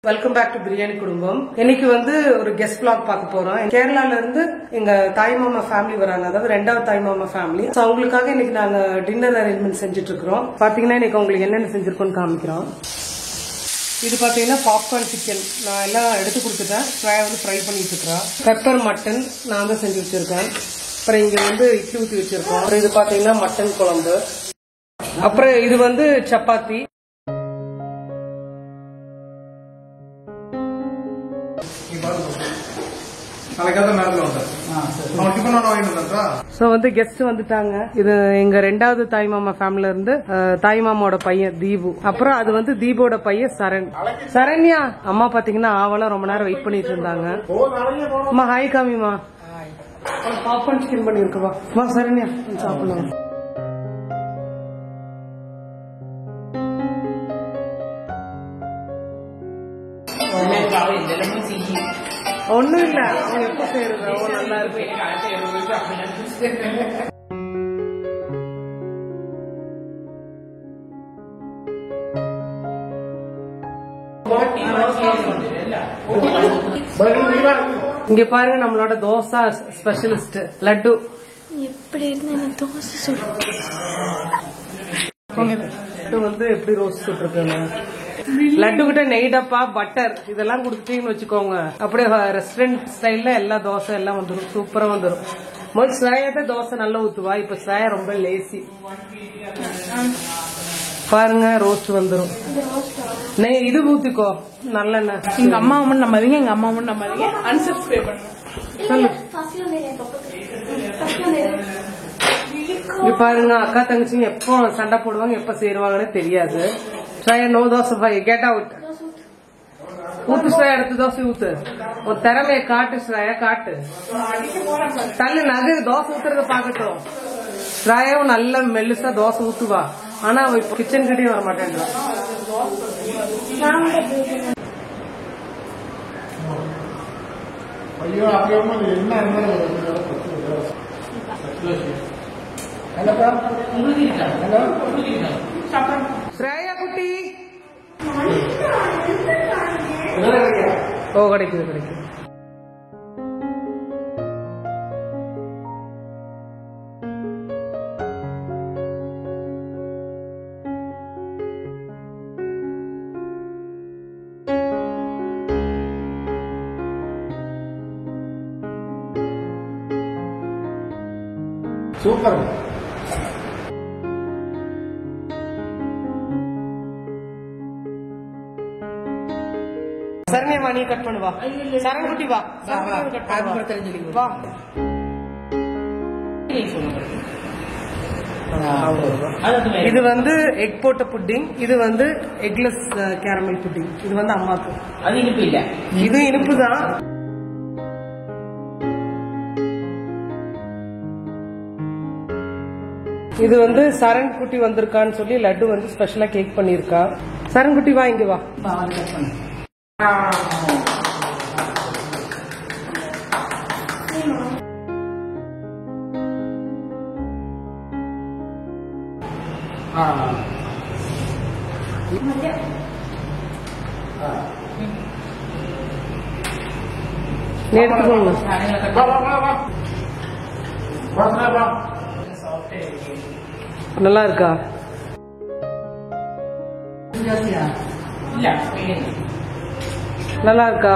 Welcome back to biryani குடும்பம். இன்னைக்கு ஒரு கெஸ்ட் vlog பார்க்க போறோம். கேரளால இருந்து எங்க தாய் மாமா ஃபேமிலி வராங்க, அதாவது ரெண்டாவது தாய் மாமா ஃபேமிலி. அவங்களுக்காக இன்னைக்கு நாங்க டின்னர் அரேஞ்ச்மெண்ட் செஞ்சுட்டு இருக்கிறோம். பாத்தீங்கன்னா இன்னைக்கு உங்களுக்கு என்னென்ன செஞ்சிருக்கோம்னு காமிக்கிறோம். இது பாத்தீங்கன்னா பாப்கார்ன் சிக்கன் நான் எல்லாம் எடுத்து கொடுத்துட்டேன். ஃப்ரை பண்ணிட்டு இருக்கிறேன். பெப்பர் மட்டன் நான் தான் செஞ்சு வச்சிருக்கேன். அப்புறம் இங்க இட்லி ஊற்றி வச்சிருக்கோம். அப்புறம் இது பாத்தீங்கன்னா மட்டன் குழம்பு. அப்புறம் இது சப்பாத்தி. கெஸ்ட் வந்துட்டாங்க. இது எங்க ரெண்டாவது தாய் மாமா ஃபேமிலில இருந்து தாய் மாமாவோட பையன் தீபு. அப்புறம் அது தீபோட பையன் சரண்யா. அம்மா பாத்தீங்கன்னா ஆவலா ரொம்ப நேரம் வெயிட் பண்ணிட்டு இருந்தாங்க. அம்மா ஹாய் காமிமா. பாப்கார்ன் சிக்கன் பண்ணிருக்கவா சரண்யா சாப்பிடலாம். ஒண்ணும் இல்ல, அவங்க எப்ப செய்யறது நல்லா இருக்கு. இங்க பாருங்க நம்மளோட தோசை ஸ்பெஷலிஸ்ட் லட்டு. எப்படி தோசை எப்படி ரோஸ்ட் சுட்டுருக்காங்க. லட்டு கிட்ட நெய் டப்பா பட்டர் இதெல்லாம் குடுத்துட்டீங்கன்னு வச்சுக்கோங்க, அப்படியே ரெஸ்டாரண்ட் ஸ்டைல்ல எல்லா தோசை எல்லாம் வந்துடும். சூப்பரா வந்துடும். முதல் ஸ்ரேயா தோசை நல்லா ஊத்துவா. இப்ப ஸ்ரேயா ரொம்ப லேசி. பாருங்க ரோஸ்ட் வந்துடும். நெய் இது ஊத்திக்கோ நல்லெண்ணெய். எங்க அம்மா நம்பாதீங்க, எங்க அம்மா நம்பாதீங்க. அன்சப்ஸ்கிரைப் பண்ணுங்க. பாருங்க அக்கா தங்கச்சிங்க எப்போ சண்டை போடுவாங்க, எப்ப சேருவாங்கன்னு தெரியாது. No dosa get out. ஊத்து ஸ்ரேயா, எடுத்து தோசை ஊத்து. ஒரு திறமைய காட்டு ஸ்ரேயா, காட்டு. தள்ளு நகை தோசை ஊத்துறத பாக்கட்டும். ஸ்ரேயாவும் நல்ல மெல்லுசா தோசை ஊத்துவா. ஆனா அவ இப்ப கிச்சன் கிட்டே வர மாட்டேன்றா. ஸ்ரேயா குட்டி ஓ கிடைக்குது. சூப்பர். சரண்யா நீ கட் பண்ணுவா. சரண் குட்டி வா. வா. இது எக் போட்ட புட்டிங். இது எக்லெஸ் கேரமல் புட்டிங். இது அம்மாக்கு. அது இனிப்பு இல்ல, இது இனிப்பு தான். இது சரண் குட்டி வந்திருக்கான்னு சொல்லி லட்டு ஸ்பெஷலா கேக் பண்ணிருக்கா. சரண் குட்டி வா, இங்க வா. எடுத்துக்கோங்க. நல்லா இருக்கா? நல்லா இருக்கா?